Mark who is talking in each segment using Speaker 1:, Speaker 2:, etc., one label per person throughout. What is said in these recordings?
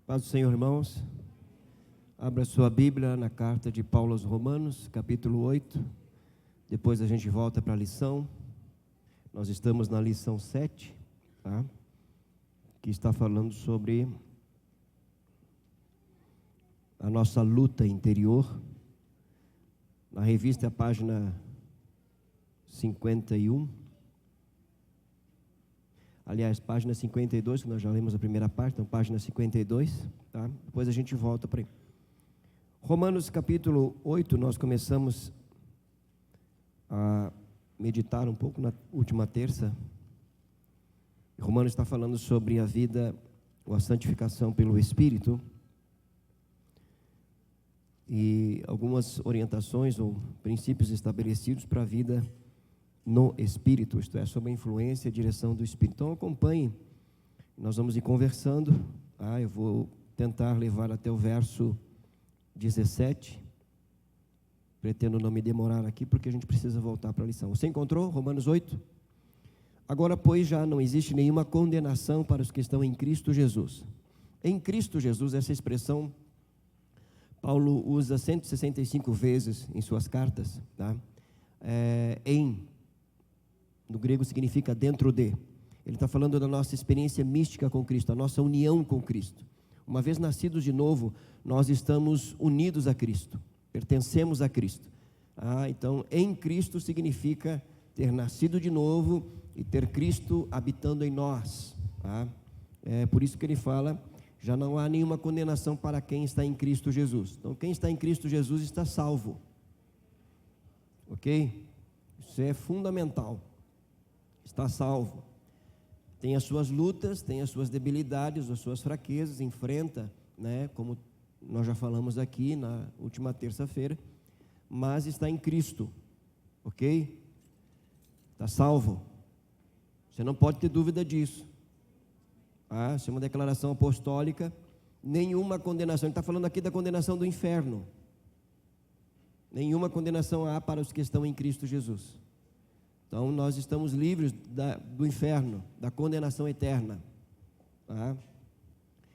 Speaker 1: Paz do Senhor, irmãos. Abra sua Bíblia na carta de Paulo aos Romanos, capítulo 8. Depois a gente volta para a lição. Nós estamos na lição 7, tá? Que está falando sobre a nossa luta interior. Na revista, a página 51. Aliás, página 52, que nós já lemos a primeira parte, então página 52, tá? Depois a gente volta para aí. Romanos capítulo 8, nós começamos a meditar um pouco na última terça. Romanos está falando sobre a vida, ou a santificação pelo Espírito, e algumas orientações ou princípios estabelecidos para a vida no Espírito, isto é, sob a influência e a direção do Espírito. Então acompanhe, nós vamos ir conversando, tá? Eu vou tentar levar até o verso 17, pretendo não me demorar aqui, porque a gente precisa voltar para a lição. Você encontrou Romanos 8? Agora, pois, já não existe nenhuma condenação para os que estão em Cristo Jesus. Em Cristo Jesus, essa expressão, Paulo usa 165 vezes em suas cartas, tá? No grego significa dentro de. Ele está falando da nossa experiência mística com Cristo, a nossa união com Cristo. Uma vez nascidos de novo, nós estamos unidos a Cristo, pertencemos a Cristo. Então, em Cristo significa ter nascido de novo e ter Cristo habitando em nós. É por isso que ele fala, já não há nenhuma condenação para quem está em Cristo Jesus. Então, quem está em Cristo Jesus está salvo. Ok? Isso é fundamental. Está salvo. Tem as suas lutas, tem as suas debilidades, as suas fraquezas, enfrenta, né, como nós já falamos aqui na última terça-feira, mas está em Cristo, ok? Está salvo. Você não pode ter dúvida disso. Isso é uma declaração apostólica, nenhuma condenação. Ele está falando aqui da condenação do inferno. Nenhuma condenação há para os que estão em Cristo Jesus. Então, nós estamos livres do inferno, da condenação eterna.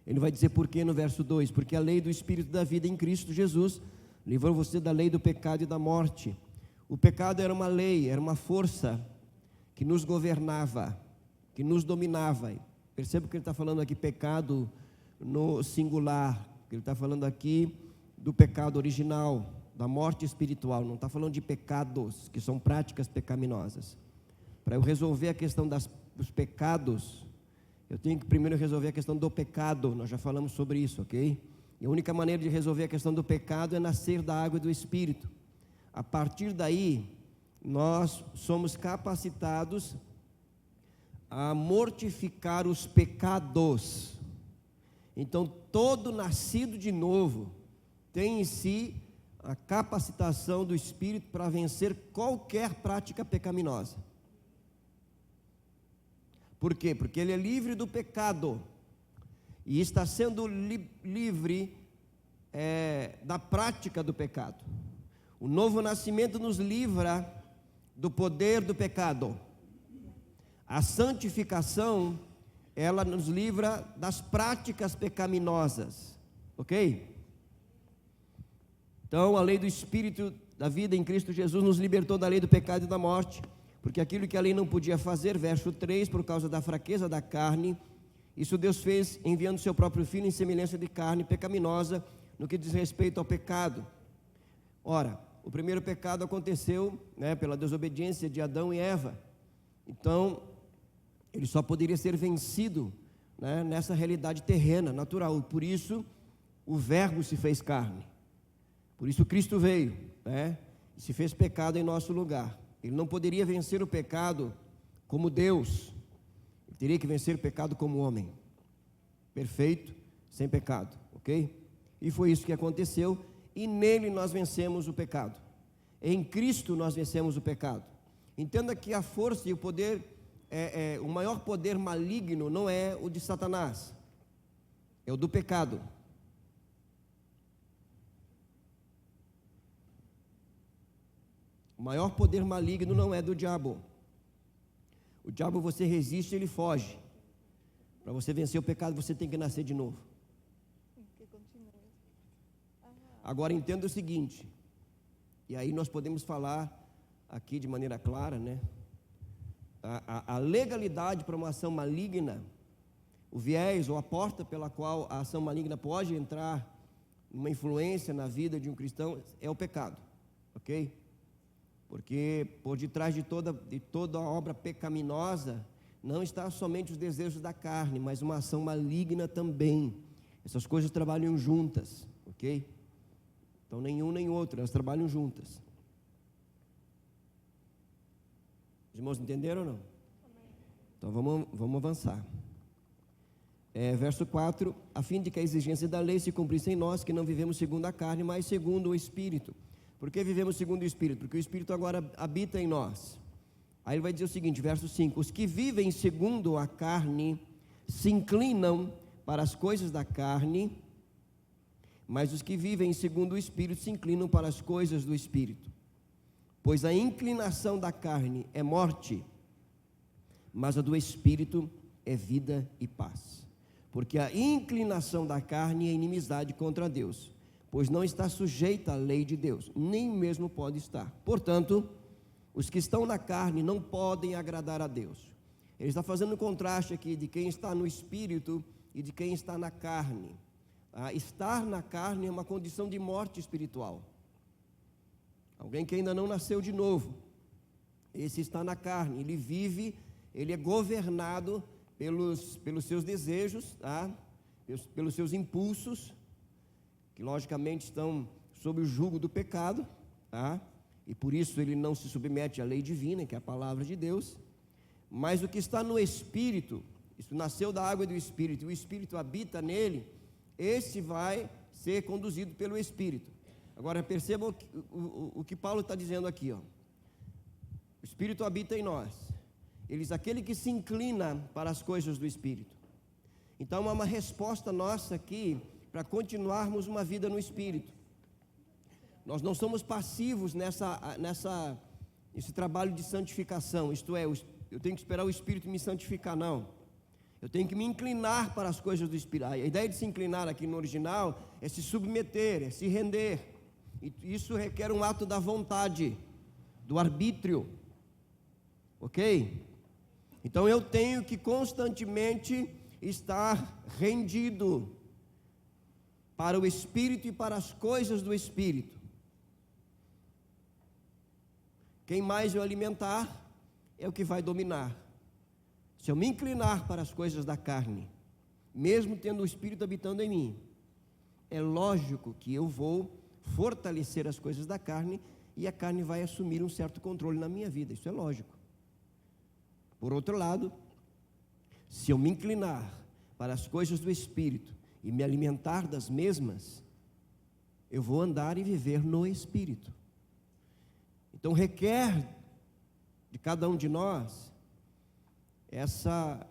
Speaker 1: Ele vai dizer por quê no verso 2? Porque a lei do Espírito da vida em Cristo Jesus livrou você da lei do pecado e da morte. O pecado era uma lei, era uma força que nos governava, que nos dominava. Perceba que ele está falando aqui pecado no singular, que ele está falando aqui do pecado original, da morte espiritual, não está falando de pecados, que são práticas pecaminosas. Para eu resolver a questão dos pecados, eu tenho que primeiro resolver a questão do pecado, nós já falamos sobre isso, ok? E a única maneira de resolver a questão do pecado é nascer da água e do Espírito. A partir daí, nós somos capacitados a mortificar os pecados. Então, todo nascido de novo tem em si a capacitação do Espírito para vencer qualquer prática pecaminosa. Por quê? Porque ele é livre do pecado e está sendo livre da prática do pecado. O novo nascimento nos livra do poder do pecado. A santificação, ela nos livra das práticas pecaminosas, ok? Então, a lei do Espírito da vida em Cristo Jesus nos libertou da lei do pecado e da morte, porque aquilo que a lei não podia fazer, verso 3, por causa da fraqueza da carne, isso Deus fez enviando seu próprio Filho em semelhança de carne pecaminosa, no que diz respeito ao pecado. Ora, o primeiro pecado aconteceu, pela desobediência de Adão e Eva. Então, ele só poderia ser vencido, nessa realidade terrena, natural. Por isso, o Verbo se fez carne. Por isso Cristo veio, e se fez pecado em nosso lugar. Ele não poderia vencer o pecado como Deus. Ele teria que vencer o pecado como homem. Perfeito, sem pecado, ok? E foi isso que aconteceu, e nele nós vencemos o pecado. Em Cristo nós vencemos o pecado. Entenda que a força e o poder, o maior poder maligno não é o de Satanás, é o do pecado. O maior poder maligno não é do diabo. O diabo você resiste, ele foge. Para você vencer o pecado, você tem que nascer de novo. Agora entenda o seguinte, e aí nós podemos falar aqui de maneira clara, né? A legalidade para uma ação maligna, o viés ou a porta pela qual a ação maligna pode entrar uma influência na vida de um cristão é o pecado, ok? Porque por detrás de toda obra pecaminosa não está somente os desejos da carne, mas uma ação maligna também. Essas coisas trabalham juntas, ok? Então nenhum nem outro, elas trabalham juntas. Os irmãos entenderam ou não? Então vamos avançar. Verso 4, a fim de que a exigência da lei se cumprisse em nós, que não vivemos segundo a carne, mas segundo o Espírito. Por que vivemos segundo o Espírito? Porque o Espírito agora habita em nós. Aí ele vai dizer o seguinte, verso 5, os que vivem segundo a carne se inclinam para as coisas da carne, mas os que vivem segundo o Espírito se inclinam para as coisas do Espírito. Pois a inclinação da carne é morte, mas a do Espírito é vida e paz. Porque a inclinação da carne é inimizade contra Deus, pois não está sujeita à lei de Deus, nem mesmo pode estar. Portanto, os que estão na carne não podem agradar a Deus. Ele está fazendo um contraste aqui de quem está no Espírito e de quem está na carne. Estar na carne é uma condição de morte espiritual. Alguém que ainda não nasceu de novo, esse está na carne, ele vive, ele é governado pelos seus desejos, pelos seus impulsos, que logicamente estão sob o jugo do pecado, e por isso ele não se submete à lei divina, que é a palavra de Deus. Mas o que está no Espírito, isso nasceu da água e do Espírito, o Espírito habita nele, esse vai ser conduzido pelo Espírito. Agora percebam o que Paulo está dizendo aqui, ó. O Espírito habita em nós. Ele diz, aquele que se inclina para as coisas do Espírito. Então é uma resposta nossa aqui para continuarmos uma vida no Espírito. Nós não somos passivos nesse trabalho de santificação, isto é, eu tenho que esperar o Espírito me santificar, não. Eu tenho que me inclinar para as coisas do Espírito. A ideia de se inclinar aqui no original é se submeter, é se render. E isso requer um ato da vontade, do arbítrio, ok? Então eu tenho que constantemente estar rendido para o Espírito e para as coisas do Espírito. Quem mais eu alimentar é o que vai dominar. Se eu me inclinar para as coisas da carne, mesmo tendo o Espírito habitando em mim, é lógico que eu vou fortalecer as coisas da carne e a carne vai assumir um certo controle na minha vida, isso é lógico. Por outro lado, se eu me inclinar para as coisas do Espírito e me alimentar das mesmas, eu vou andar e viver no Espírito. Então requer de cada um de nós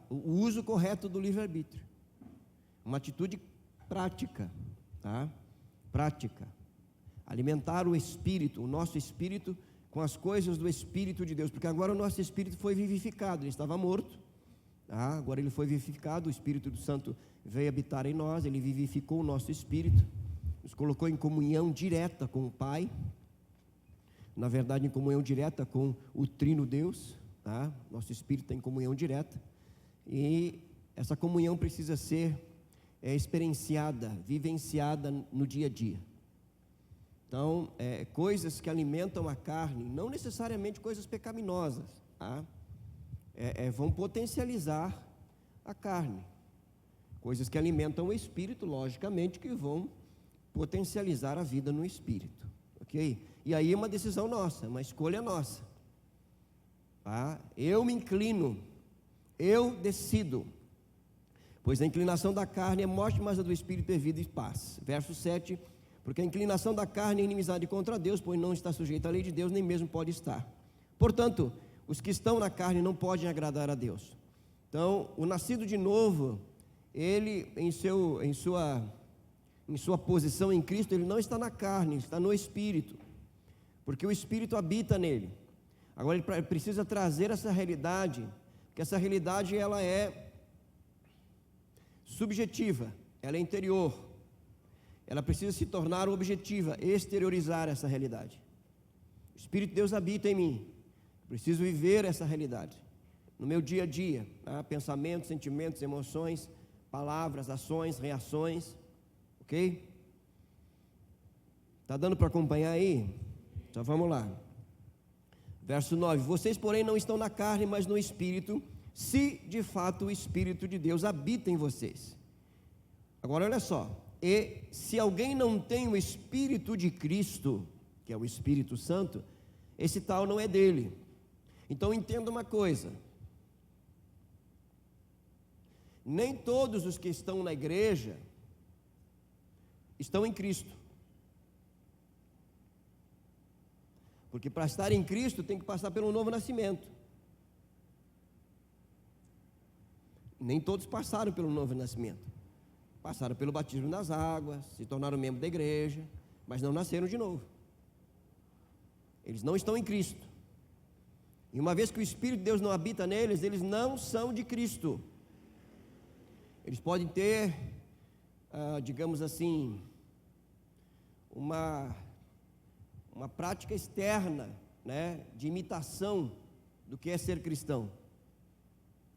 Speaker 1: o uso correto do livre-arbítrio, uma atitude prática, prática, alimentar o Espírito, o nosso Espírito com as coisas do Espírito de Deus, porque agora o nosso Espírito foi vivificado, ele estava morto, agora ele foi vivificado, o Espírito do Santo veio habitar em nós, ele vivificou o nosso Espírito, nos colocou em comunhão direta com o Pai, na verdade em comunhão direta com o Trino Deus, nosso Espírito está em comunhão direta, e essa comunhão precisa ser experienciada, vivenciada no dia a dia. Então, coisas que alimentam a carne, não necessariamente coisas pecaminosas, vão potencializar a carne. Coisas que alimentam o Espírito, logicamente, que vão potencializar a vida no Espírito, ok? E aí é uma decisão nossa, uma escolha nossa. Eu me inclino, eu decido, pois a inclinação da carne é morte, mas a do Espírito é vida e paz. Verso 7, porque a inclinação da carne é inimizade contra Deus, pois não está sujeita à lei de Deus, nem mesmo pode estar. Portanto, os que estão na carne não podem agradar a Deus. Então, o nascido de novo, ele em sua posição em Cristo, ele não está na carne, ele está no Espírito, porque o Espírito habita nele. Agora ele precisa trazer essa realidade, porque essa realidade ela é subjetiva, ela é interior. ela precisa se tornar objetiva, exteriorizar essa realidade. O Espírito de Deus habita em mim, preciso viver essa realidade no meu dia a dia, tá? Pensamentos, sentimentos, emoções, palavras, ações, reações, ok? Está dando para acompanhar aí? Então vamos lá. Verso 9: vocês, porém, não estão na carne, mas no Espírito, se de fato o Espírito de Deus habita em vocês. Agora olha só, e se alguém não tem o Espírito de Cristo, que é o Espírito Santo, esse tal não é dele. Então entenda uma coisa: nem todos os que estão na igreja estão em Cristo. Porque para estar em Cristo tem que passar pelo novo nascimento. Nem todos passaram pelo novo nascimento. Passaram pelo batismo nas águas, se tornaram membros da igreja, mas não nasceram de novo. Eles não estão em Cristo. E uma vez que o Espírito de Deus não habita neles, eles não são de Cristo. Eles podem ter, digamos assim, uma prática externa, né, de imitação do que é ser cristão.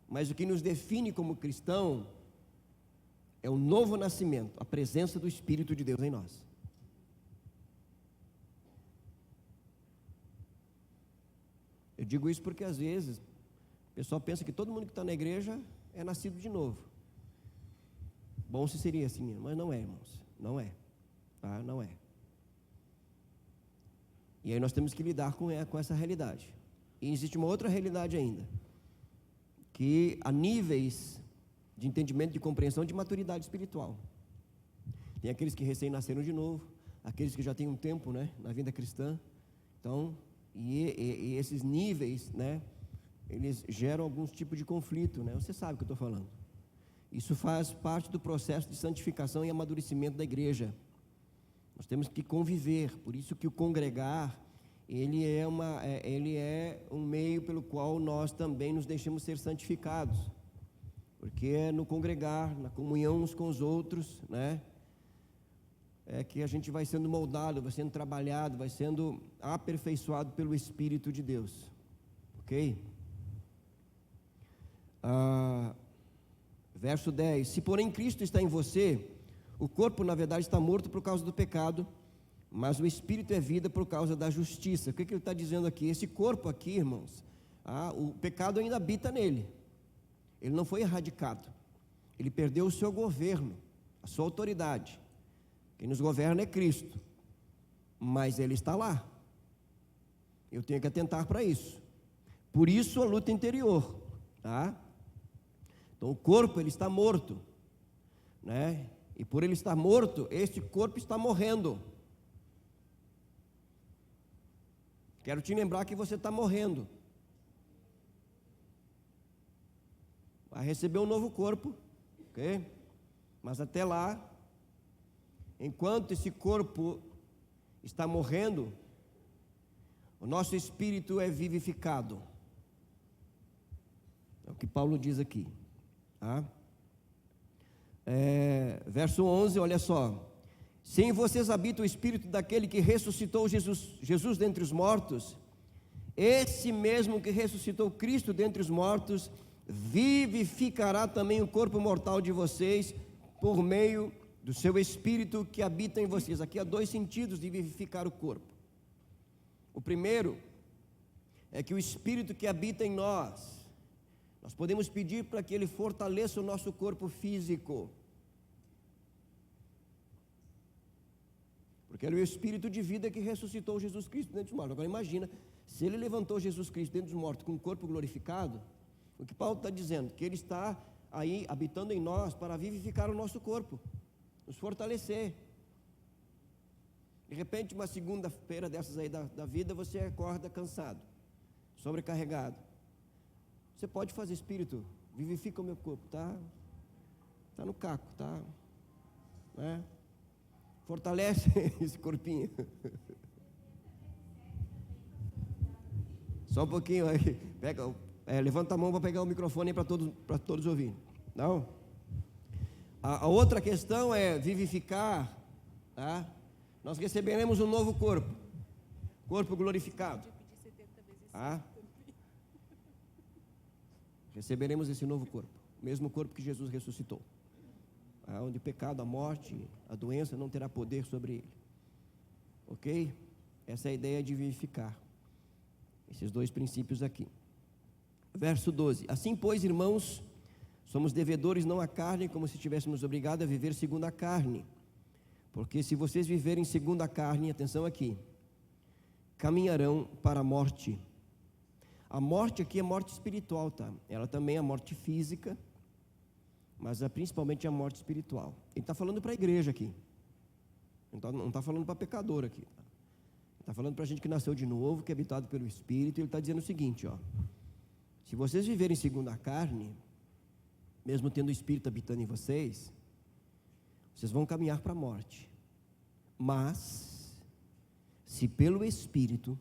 Speaker 1: Mas o que nos define como cristão é o novo nascimento, a presença do Espírito de Deus em nós. Eu digo isso porque às vezes o pessoal pensa que todo mundo que está na igreja é nascido de novo. Bom se seria assim, mas não é, irmãos, não é, tá? Não é. E aí nós temos que lidar com essa realidade. E existe uma outra realidade ainda, que há níveis de entendimento, de compreensão, de maturidade espiritual. Tem aqueles que recém-nasceram de novo, aqueles que já têm um tempo, né, na vida cristã. Então, e esses níveis, né, eles geram alguns tipos de conflito, né? Você sabe o que eu estou falando. Isso faz parte do processo de santificação e amadurecimento da igreja. Nós temos que conviver, por isso que o congregar, ele é um meio pelo qual nós também nos deixamos ser santificados. Porque é no congregar, na comunhão uns com os outros, né, é que a gente vai sendo moldado, vai sendo trabalhado, vai sendo aperfeiçoado pelo Espírito de Deus. Ok? Verso 10: se porém Cristo está em você, o corpo na verdade está morto por causa do pecado, mas o Espírito é vida por causa da justiça. O que ele está dizendo aqui? Esse corpo aqui, irmãos, o pecado ainda habita nele. Ele não foi erradicado. Ele perdeu o seu governo, a sua autoridade. Quem nos governa é Cristo, mas ele está lá. Eu tenho que atentar para isso. Por isso a luta interior, tá? Então o corpo, ele está morto, né? E por ele estar morto, este corpo está morrendo. Quero te lembrar que você está morrendo. Vai receber um novo corpo, ok? Mas até lá, enquanto esse corpo está morrendo, o nosso espírito é vivificado. É o que Paulo diz aqui, tá? Verso 11, olha só: se em vocês habita o Espírito daquele que ressuscitou Jesus dentre os mortos, esse mesmo que ressuscitou Cristo dentre os mortos, vivificará também o corpo mortal de vocês, por meio do seu Espírito que habita em vocês. Aqui há dois sentidos de vivificar o corpo. O primeiro é que o Espírito que habita em nós podemos pedir para que ele fortaleça o nosso corpo físico, porque era o Espírito de vida que ressuscitou Jesus Cristo dentro dos mortos. Agora imagina, se ele levantou Jesus Cristo dentro dos mortos com o corpo glorificado, o que Paulo está dizendo? Que ele está aí habitando em nós para vivificar o nosso corpo, nos fortalecer. De repente, uma segunda-feira dessas aí da vida, você acorda cansado, sobrecarregado. Você pode fazer: Espírito, vivifica o meu corpo, tá no caco, tá, né? Fortalece esse corpinho. Só um pouquinho aí, levanta a mão para pegar o microfone para todos ouvirem. Não? A outra questão é vivificar tá? Nós receberemos um novo corpo, corpo glorificado, tá? Receberemos esse novo corpo, o mesmo corpo que Jesus ressuscitou, tá? Onde o pecado, a morte, a doença não terá poder sobre ele, ok? Essa é a ideia de vivificar, esses dois princípios aqui. Verso 12: assim, pois, irmãos, somos devedores não à carne, como se estivéssemos obrigados a viver segundo a carne. Porque se vocês viverem segundo a carne, atenção aqui, caminharão para a morte. A morte aqui é morte espiritual, tá? Ela também é morte física, mas é principalmente a morte espiritual. Ele está falando para a igreja aqui, não está falando para pecador aqui, tá? Ele está falando para a gente que nasceu de novo, que é habitado pelo Espírito. E ele está dizendo o seguinte, ó: se vocês viverem segundo a carne, mesmo tendo o Espírito habitando em vocês, vocês vão caminhar para a morte. Mas, se pelo Espírito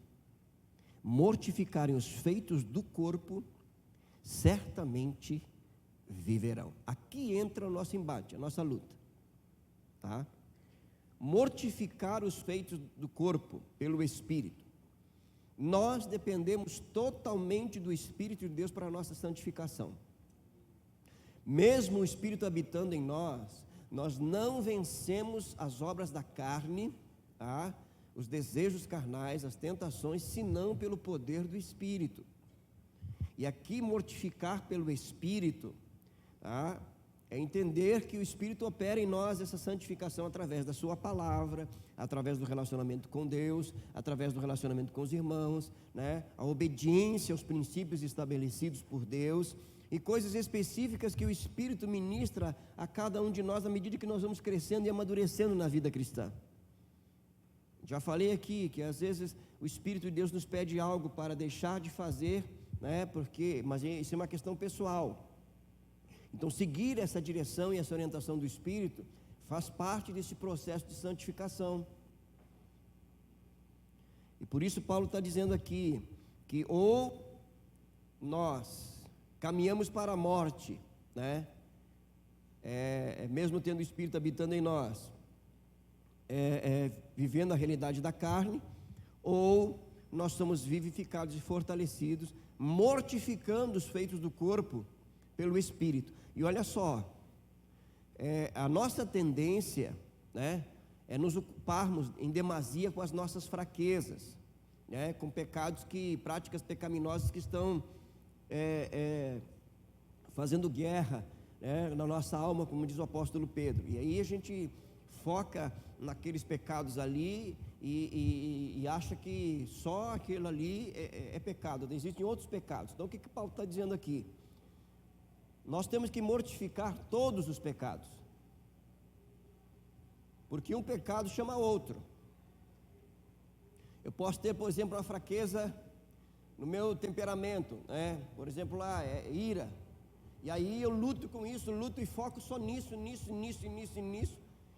Speaker 1: mortificarem os feitos do corpo, certamente viverão. Aqui entra o nosso embate, a nossa luta, tá? Mortificar os feitos do corpo pelo Espírito. Nós dependemos totalmente do Espírito de Deus para a nossa santificação. Mesmo o Espírito habitando em nós, nós não vencemos as obras da carne, tá? Os desejos carnais, as tentações, senão pelo poder do Espírito. E aqui mortificar pelo Espírito, tá? É entender que o Espírito opera em nós essa santificação através da sua palavra, através do relacionamento com Deus, através do relacionamento com os irmãos, né? A obediência aos princípios estabelecidos por Deus e coisas específicas que o Espírito ministra a cada um de nós à medida que nós vamos crescendo e amadurecendo na vida cristã. Já falei aqui que às vezes o Espírito de Deus nos pede algo para deixar de fazer, né? Mas isso é uma questão pessoal. Então, seguir essa direção e essa orientação do Espírito faz parte desse processo de santificação. E por isso Paulo está dizendo aqui que ou nós caminhamos para a morte, né? Mesmo tendo o Espírito habitando em nós, vivendo a realidade da carne, ou nós somos vivificados e fortalecidos, mortificando os feitos do corpo pelo Espírito. E olha só, a nossa tendência, né, é nos ocuparmos em demasia com as nossas fraquezas, né, com práticas pecaminosas que estão fazendo guerra, né, na nossa alma, como diz o apóstolo Pedro. E aí a gente foca naqueles pecados ali e acha que só aquilo ali é pecado. Existem outros pecados. Então o que Paulo está dizendo aqui? Nós temos que mortificar todos os pecados, porque um pecado chama outro. Eu posso ter, por exemplo, uma fraqueza no meu temperamento, né? Por exemplo, lá ira, e aí eu luto com isso, luto e foco só nisso,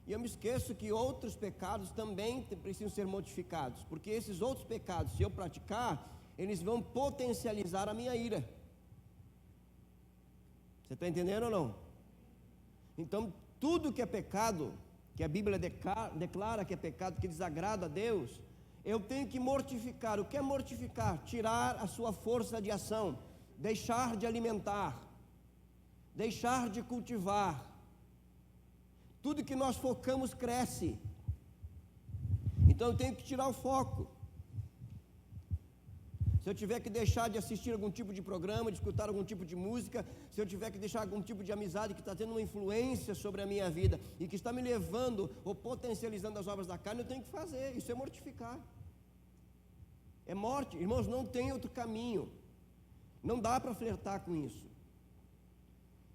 Speaker 1: e eu me esqueço que outros pecados também precisam ser mortificados, porque esses outros pecados, se eu praticar, eles vão potencializar a minha ira. Você está entendendo ou não? Então, tudo que é pecado, que a Bíblia declara que é pecado, que desagrada a Deus, eu tenho que mortificar. O que é mortificar? Tirar a sua força de ação, deixar de alimentar, deixar de cultivar. Tudo que nós focamos cresce. Então eu tenho que tirar o foco. Se eu tiver que deixar de assistir algum tipo de programa, de escutar algum tipo de música, se eu tiver que deixar algum tipo de amizade que está tendo uma influência sobre a minha vida e que está me levando ou potencializando as obras da carne, eu tenho que fazer. Isso é mortificar. É morte. Irmãos, não tem outro caminho. Não dá para flertar com isso.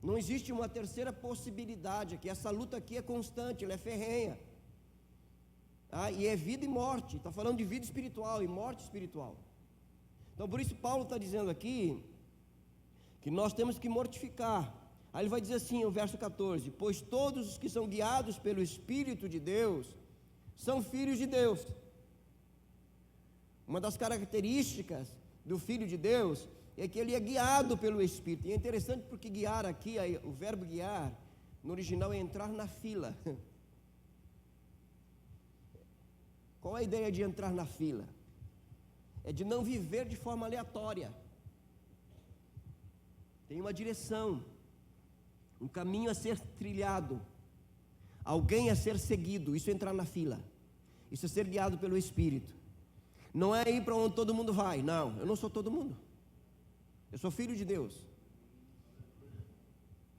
Speaker 1: Não existe uma terceira possibilidade aqui. Essa luta aqui é constante, ela é ferrenha. E é vida e morte. Está falando de vida espiritual e morte espiritual. Então, por isso Paulo está dizendo aqui que nós temos que mortificar. Aí ele vai dizer assim, o verso 14: pois todos os que são guiados pelo Espírito de Deus são filhos de Deus. Uma das características do Filho de Deus é que ele é guiado pelo Espírito. E é interessante porque guiar aqui, o verbo guiar, no original é entrar na fila. Qual é a ideia de entrar na fila? É de não viver de forma aleatória. Tem uma direção, um caminho a ser trilhado, alguém a ser seguido. Isso é entrar na fila. Isso é ser guiado pelo Espírito. Não é ir para onde todo mundo vai. Não, eu não sou todo mundo. Eu sou filho de Deus.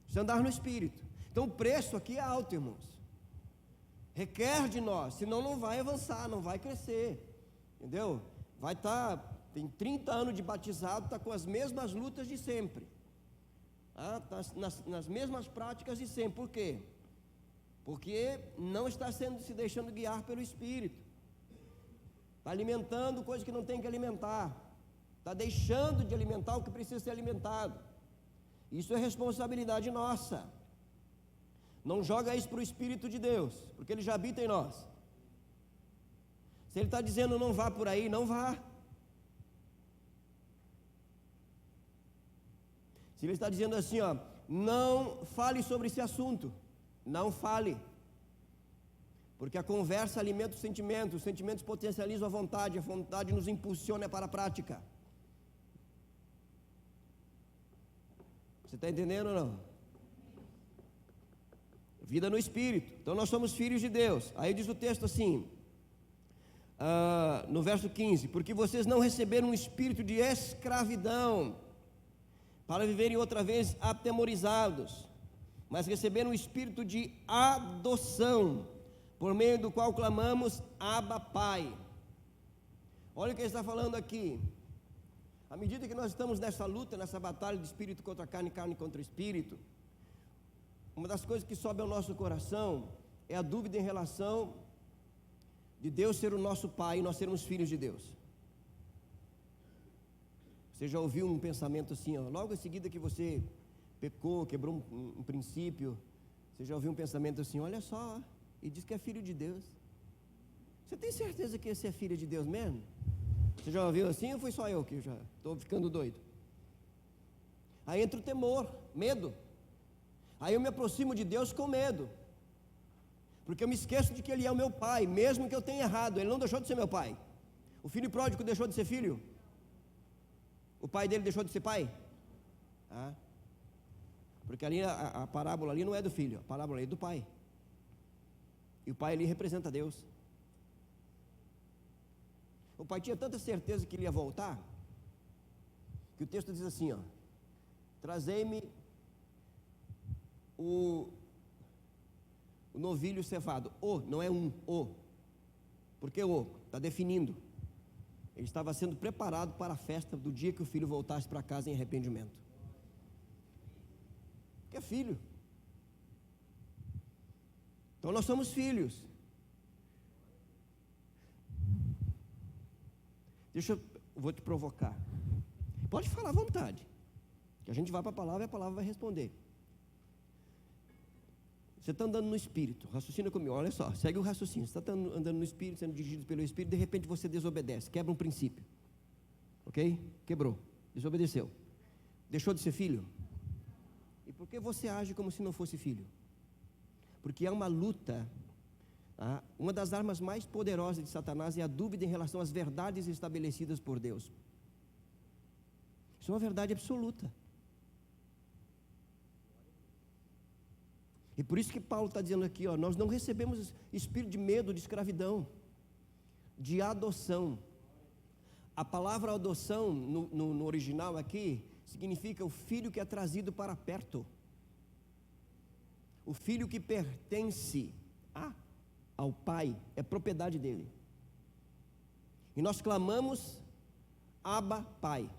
Speaker 1: Isso é andar no Espírito. Então o preço aqui é alto, irmãos. Requer de nós, senão não vai avançar, não vai crescer. Entendeu? Vai estar, tem 30 anos de batizado, está com as mesmas lutas de sempre. Tá nas mesmas práticas de sempre. Por quê? Porque não está se deixando guiar pelo Espírito. Está alimentando coisas que não tem que alimentar. Está deixando de alimentar o que precisa ser alimentado. Isso é responsabilidade nossa. Não joga isso para o Espírito de Deus, porque Ele já habita em nós. Se Ele está dizendo não vá por aí, não vá. Se Ele está dizendo assim, ó, não fale sobre esse assunto, não fale. Porque a conversa alimenta os sentimentos potencializam a vontade nos impulsiona para a prática. Você está entendendo ou não? Vida no Espírito. Então nós somos filhos de Deus. Aí diz o texto assim, no verso 15: porque vocês não receberam um espírito de escravidão para viverem outra vez atemorizados, mas receberam um espírito de adoção, por meio do qual clamamos, Abba, Pai. Olha o que ele está falando aqui. À medida que nós estamos nessa luta, nessa batalha de espírito contra a carne, carne contra o espírito, uma das coisas que sobe ao nosso coração é a dúvida em relação de Deus ser o nosso Pai e nós sermos filhos de Deus. Você já ouviu um pensamento assim, ó, logo em seguida que você pecou, quebrou um princípio, você já ouviu um pensamento assim, olha só, e diz que é filho de Deus. Você tem certeza que esse é filho de Deus mesmo? Você já ouviu assim ou foi só eu que já estou ficando doido? Aí entra o temor, medo. Aí eu me aproximo de Deus com medo, porque eu me esqueço de que Ele é o meu Pai, mesmo que eu tenha errado. Ele não deixou de ser meu Pai. O filho pródigo deixou de ser filho? O pai dele deixou de ser pai? Porque ali a parábola ali não é do filho, a parábola é do pai. E o pai ali representa Deus. O pai tinha tanta certeza que ele ia voltar, que o texto diz assim, ó: trazei-me o novilho cevado. Não é Por que está definindo. Ele estava sendo preparado para a festa do dia que o filho voltasse para casa em arrependimento. Que é filho. Então nós somos filhos. Vou te provocar. Pode falar à vontade, que a gente vai para a palavra e a palavra vai responder. Você está andando no Espírito, raciocina comigo, olha só, segue o raciocínio. Você está andando no Espírito, sendo dirigido pelo Espírito, de repente você desobedece, quebra um princípio. Ok? Quebrou, desobedeceu. Deixou de ser filho? E por que você age como se não fosse filho? Porque há uma luta. Uma das armas mais poderosas de Satanás é a dúvida em relação às verdades estabelecidas por Deus. Isso é uma verdade absoluta. E por isso que Paulo está dizendo aqui, ó, nós não recebemos espírito de medo, de escravidão, de adoção. A palavra adoção no original aqui significa o filho que é trazido para perto, o filho que pertence ao pai, é propriedade dele. E nós clamamos Abba, Pai.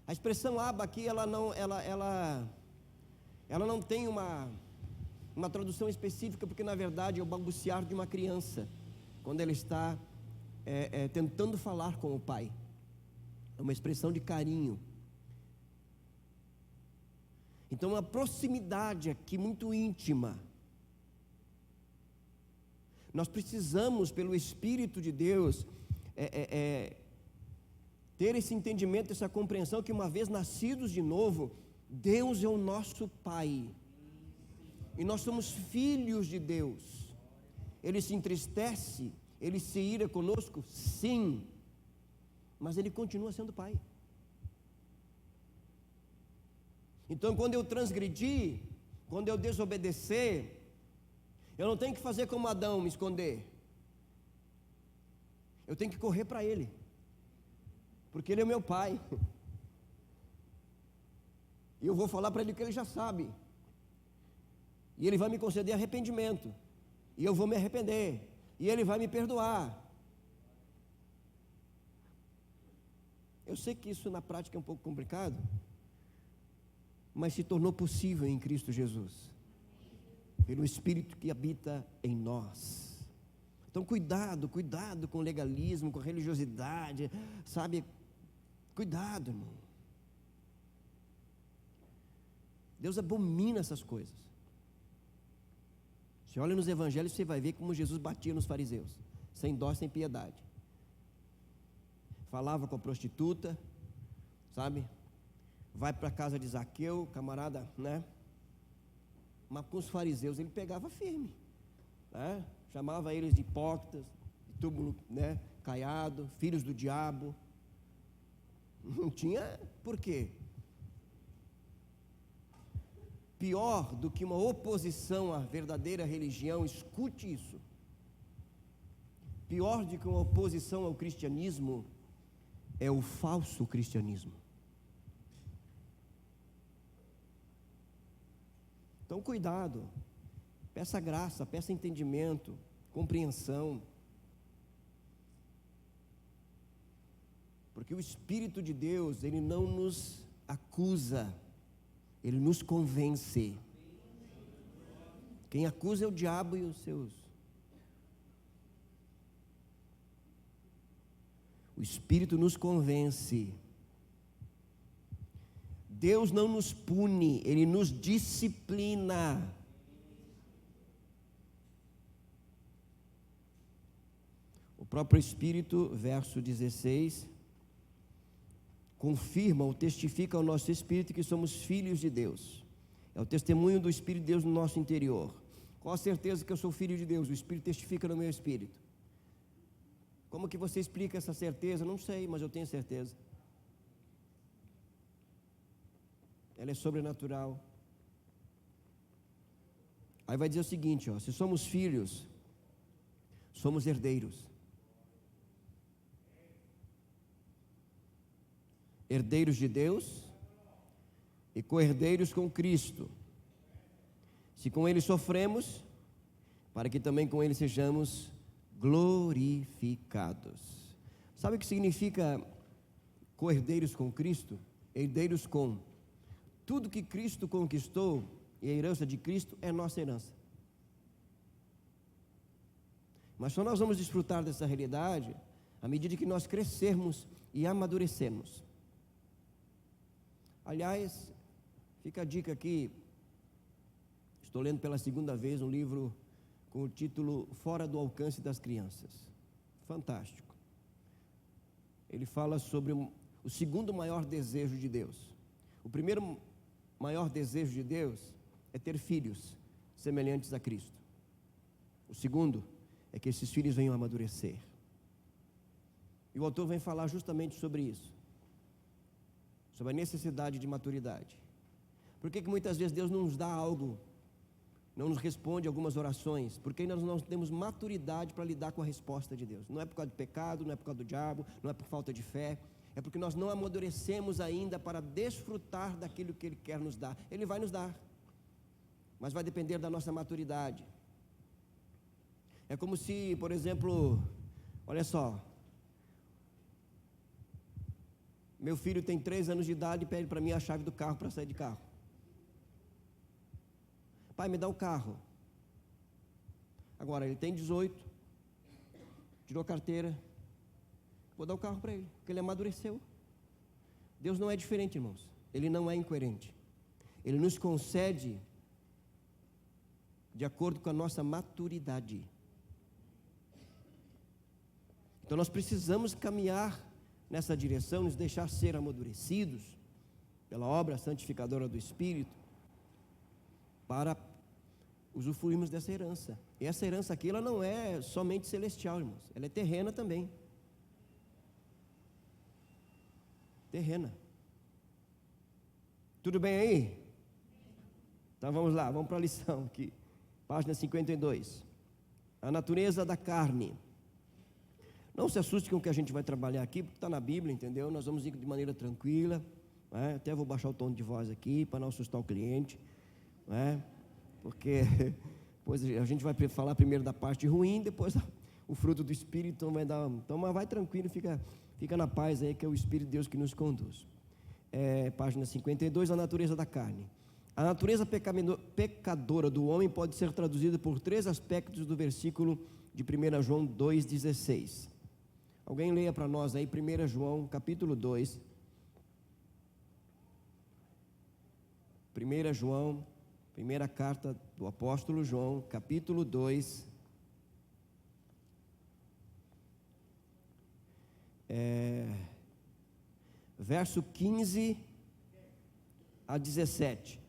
Speaker 1: A expressão Abba aqui, ela não tem uma tradução específica, porque na verdade é o balbuciar de uma criança, quando ela está tentando falar com o pai. É uma expressão de carinho. Então uma proximidade aqui muito íntima. Nós precisamos, pelo Espírito de Deus, ter esse entendimento, essa compreensão que uma vez nascidos de novo, Deus é o nosso Pai. E nós somos filhos de Deus. Ele se entristece Ele se ira conosco? Sim. Mas Ele continua sendo Pai. Então, quando eu transgredir, quando eu desobedecer, eu não tenho que fazer como Adão, me esconder. Eu tenho que correr para Ele, porque Ele é o meu Pai. E eu vou falar para Ele o que Ele já sabe. E Ele vai me conceder arrependimento. E eu vou me arrepender. E Ele vai me perdoar. Eu sei que isso na prática é um pouco complicado, mas se tornou possível em Cristo Jesus, pelo Espírito que habita em nós. Então cuidado com o legalismo, com a religiosidade, sabe? Cuidado, irmão. Deus abomina essas coisas. Você olha nos evangelhos, você vai ver como Jesus batia nos fariseus, sem dó, sem piedade. Falava com a prostituta, sabe? Vai para a casa de Zaqueu, camarada, né? Mas com os fariseus ele pegava firme, né? Chamava eles de hipócritas, de túmulo, né? Caiado, filhos do diabo. Não tinha por quê? Pior do que uma oposição à verdadeira religião, escute isso. Pior do que uma oposição ao cristianismo é o falso cristianismo. Então cuidado, peça graça, peça entendimento, compreensão, porque o Espírito de Deus, Ele não nos acusa, Ele nos convence. Quem acusa é o diabo e os seus. O Espírito nos convence. Deus não nos pune, Ele nos disciplina. O próprio Espírito, verso 16, confirma ou testifica ao nosso espírito que somos filhos de Deus. É o testemunho do Espírito de Deus no nosso interior. Qual a certeza que eu sou filho de Deus? O Espírito testifica no meu espírito. Como que você explica essa certeza? Não sei, mas eu tenho certeza. Ela é sobrenatural. Aí vai dizer o seguinte, ó, se somos filhos, somos herdeiros. Herdeiros de Deus e co-herdeiros com Cristo. Se com Ele sofremos, para que também com Ele sejamos glorificados. Sabe o que significa co-herdeiros com Cristo? Herdeiros com tudo que Cristo conquistou, e a herança de Cristo é nossa herança. Mas só nós vamos desfrutar dessa realidade à medida que nós crescermos e amadurecermos. Aliás, fica a dica aqui, estou lendo pela segunda vez um livro com o título Fora do Alcance das Crianças. Fantástico. Ele fala sobre o segundo maior desejo de Deus. O primeiro maior desejo de Deus é ter filhos semelhantes a Cristo. O segundo é que esses filhos venham a amadurecer. E o autor vem falar justamente sobre isso, sobre a necessidade de maturidade. Por que muitas vezes Deus não nos dá algo, não nos responde algumas orações? Porque nós não temos maturidade para lidar com a resposta de Deus. Não é por causa de pecado, não é por causa do diabo, não é por falta de fé, é porque nós não amadurecemos ainda para desfrutar daquilo que Ele quer nos dar. Ele vai nos dar, mas vai depender da nossa maturidade. É como se, por exemplo, olha só, meu filho tem 3 anos de idade e pede para mim a chave do carro para sair de carro. Pai, me dá o carro. Agora, ele tem 18, tirou a carteira, vou dar o carro para ele, porque ele amadureceu. Deus não é diferente, irmãos. Ele não é incoerente. Ele nos concede de acordo com a nossa maturidade. Então nós precisamos caminhar nessa direção, nos deixar ser amadurecidos pela obra santificadora do Espírito, para usufruirmos dessa herança. E essa herança aqui, ela não é somente celestial, irmãos, ela é terrena também. Terrena. Tudo bem aí? Então vamos lá, vamos para a lição aqui. Página 52. A natureza da carne. Não se assuste com o que a gente vai trabalhar aqui, porque está na Bíblia, entendeu? Nós vamos ir de maneira tranquila, né? Até vou baixar o tom de voz aqui, para não assustar o cliente, né? Porque depois a gente vai falar primeiro da parte ruim, depois o fruto do Espírito vai dar. Então, mas vai tranquilo, fica na paz aí, que é o Espírito de Deus que nos conduz. Página 52, a natureza da carne. A natureza pecadora do homem pode ser traduzida por 3 aspectos do versículo de 1 João 2,16. Alguém leia para nós aí 1 João capítulo 2. 1 João, primeira carta do apóstolo João, capítulo 2. Verso 15 a 17.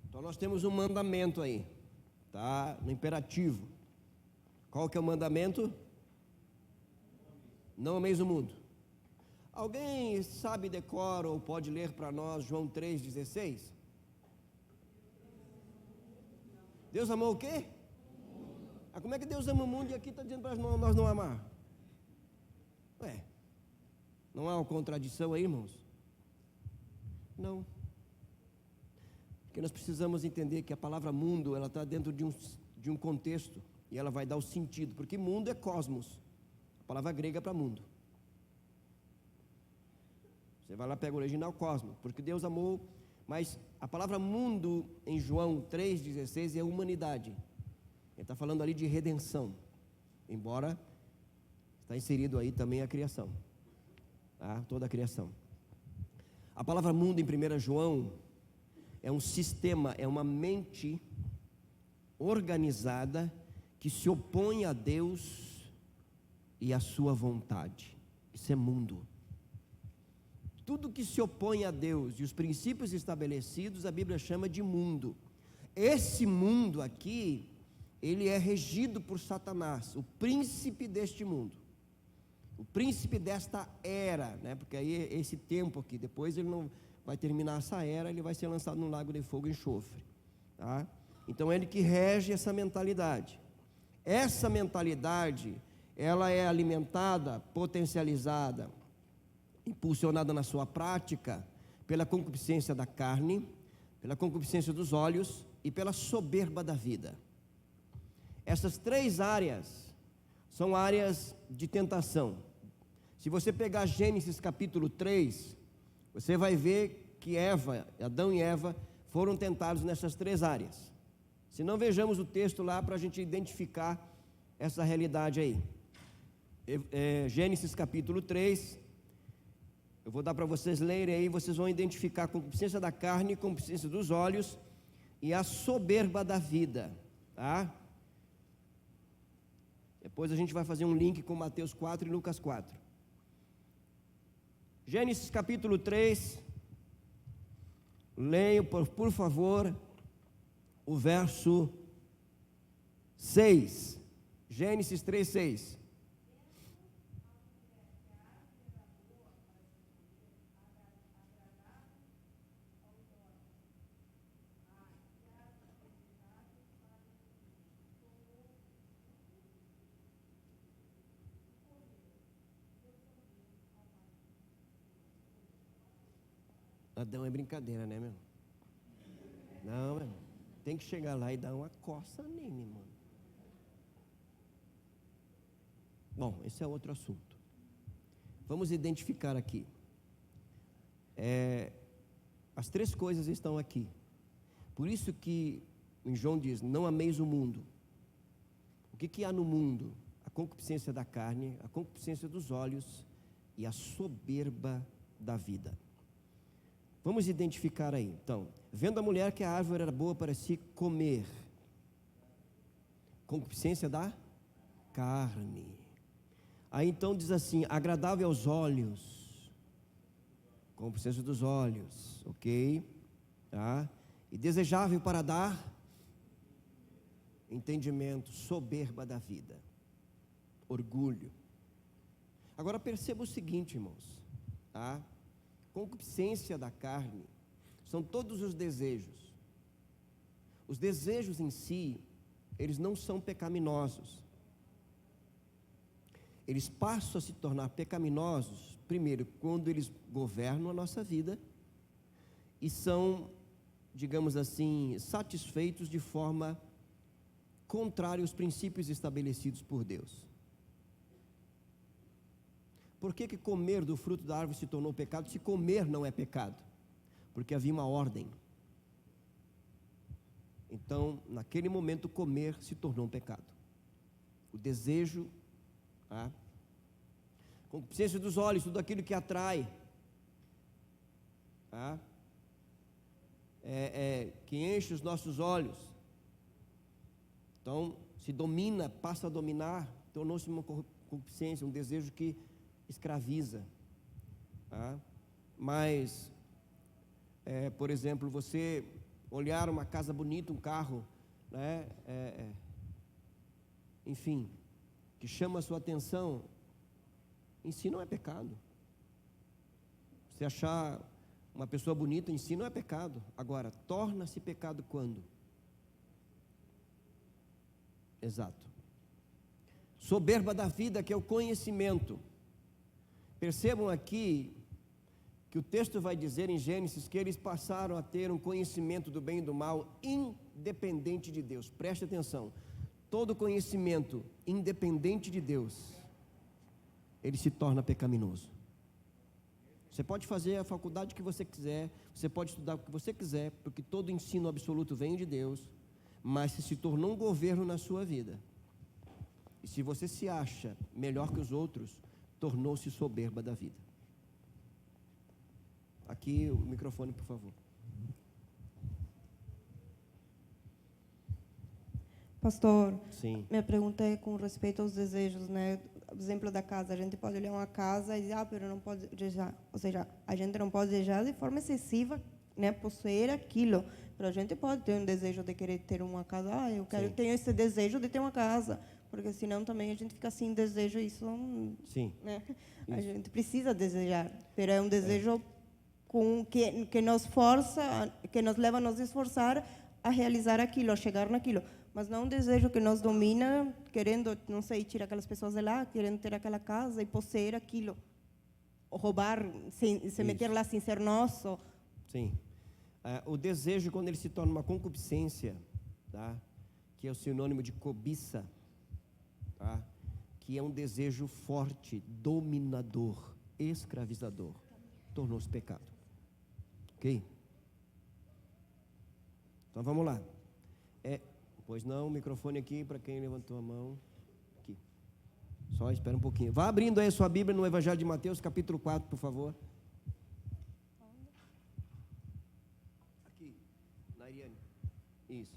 Speaker 1: Então nós temos um mandamento aí, tá? No imperativo. Qual que é o mandamento? Não ameis o mundo. Alguém sabe, decora ou pode ler para nós João 3,16? Deus amou o quê? Como é que Deus ama o mundo e aqui está dizendo para nós não amar? Não há uma contradição aí, irmãos? Não. Porque nós precisamos entender que a palavra mundo, ela está dentro de um contexto, e ela vai dar o sentido, porque mundo é cosmos, a palavra grega para mundo. Você vai lá, pega o original, cosmos, porque Deus amou, mas a palavra mundo em João 3,16 é humanidade. Ele está falando ali de redenção, embora está inserido aí também a criação, tá? Toda a criação. A palavra mundo em 1 João é um sistema, é uma mente organizada que se opõe a Deus e à sua vontade. Isso é mundo. Tudo que se opõe a Deus e os princípios estabelecidos, a Bíblia chama de mundo. Esse mundo aqui, ele é regido por Satanás, o príncipe deste mundo, o príncipe desta era, né? Porque aí esse tempo aqui, depois ele não vai terminar essa era, ele vai ser lançado num lago de fogo e enxofre, tá? Então ele que rege essa mentalidade. Essa mentalidade, ela é alimentada, potencializada, impulsionada na sua prática pela concupiscência da carne, pela concupiscência dos olhos e pela soberba da vida. Essas 3 áreas são áreas de tentação. Se você pegar Gênesis capítulo 3, você vai ver que Adão e Eva foram tentados nessas 3 áreas. Se não, vejamos o texto lá para a gente identificar essa realidade aí. Gênesis capítulo 3, eu vou dar para vocês lerem aí, vocês vão identificar a concupiscência da carne, a concupiscência dos olhos e a soberba da vida, tá? Depois a gente vai fazer um link com Mateus 4 e Lucas 4. Gênesis capítulo 3, leio por favor o verso 6. Gênesis 3, 6. Adão é brincadeira, né, meu? Não, meu. Tem que chegar lá e dar uma coça nele, mano. Bom, esse é outro assunto. Vamos identificar aqui. As 3 coisas estão aqui. Por isso que em João diz, não ameis o mundo. O que há no mundo? A concupiscência da carne, a concupiscência dos olhos e a soberba da vida. Vamos identificar aí. Então, vendo a mulher que a árvore era boa para se comer, concupiscência da carne. Aí então diz assim, agradável aos olhos, concupiscência dos olhos, ok? Tá? E desejável para dar entendimento, soberba da vida, orgulho. Agora perceba o seguinte, irmãos, tá? Concupiscência da carne são todos os desejos. Os desejos em si, eles não são pecaminosos. Eles passam a se tornar pecaminosos, primeiro, quando eles governam a nossa vida e são, digamos assim, satisfeitos de forma contrária aos princípios estabelecidos por Deus. Por que comer do fruto da árvore se tornou pecado? Se comer não é pecado, porque havia uma ordem. Então, naquele momento, comer se tornou um pecado. O desejo, tá? Concupiscência dos olhos, tudo aquilo que atrai, tá? Que enche os nossos olhos. Então, se domina, passa a dominar, tornou-se uma concupiscência, um desejo que escraviza, tá? Mas, por exemplo, você olhar uma casa bonita, um carro, né, enfim, que chama a sua atenção, em si não é pecado. Você achar uma pessoa bonita em si não é pecado. Agora, torna-se pecado quando? Exato. Soberba da vida, que é o conhecimento. Percebam aqui que o texto vai dizer em Gênesis que eles passaram a ter um conhecimento do bem e do mal independente de Deus. Preste atenção. Todo conhecimento independente de Deus, ele se torna pecaminoso. Você pode fazer a faculdade que você quiser, você pode estudar o que você quiser, porque todo ensino absoluto vem de Deus, mas se tornou um governo na sua vida. E se você se acha melhor que os outros, tornou-se soberba da vida. Aqui o microfone, por favor.
Speaker 2: Pastor,
Speaker 1: Sim.
Speaker 2: minha pergunta é com respeito aos desejos, né? O exemplo da casa, a gente pode olhar uma casa e dizer, pero não pode desejar. Ou seja, a gente não pode desejar de forma excessiva, né? Possuir aquilo. Mas a gente pode ter um desejo de querer ter uma casa. Eu tenho esse desejo de ter uma casa. Porque senão também a gente fica assim, desejo isso.
Speaker 1: Sim.
Speaker 2: Né? A gente precisa desejar. Mas é um desejo que nos força, que nos leva a nos esforçar a realizar aquilo, a chegar naquilo. Mas não um desejo que nos domina, querendo, não sei, tirar aquelas pessoas de lá, querendo ter aquela casa e possuir aquilo. Ou roubar, se meter lá sem ser nosso.
Speaker 1: Sim. O desejo, quando ele se torna uma concupiscência, tá? Que é o sinônimo de cobiça, tá? Que é um desejo forte, dominador, escravizador, tornou-se pecado. Ok? Então vamos lá. Pois não, o microfone aqui para quem levantou a mão. Aqui. Só espera um pouquinho. Vá abrindo aí a sua Bíblia no Evangelho de Mateus, capítulo 4, por favor. Aqui, Nairiane. Isso.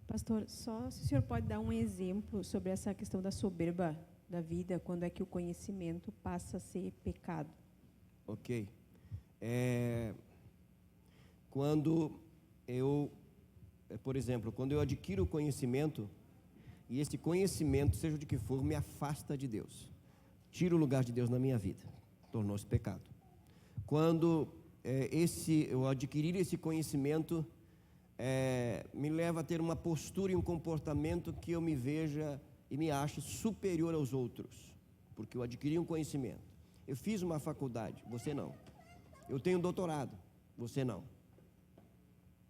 Speaker 3: Pastor, só se o senhor pode dar um exemplo sobre essa questão da soberba da vida, quando é que o conhecimento passa a ser pecado?
Speaker 1: Ok. Quando eu... Por exemplo, quando eu adquiro o conhecimento, e esse conhecimento, seja de que for, me afasta de Deus, tira o lugar de Deus na minha vida, tornou-se pecado. Quando eu adquirir esse conhecimento, me leva a ter uma postura e um comportamento que eu me veja e me ache superior aos outros, porque eu adquiri um conhecimento. Eu fiz uma faculdade, você não. Eu tenho um doutorado, você não.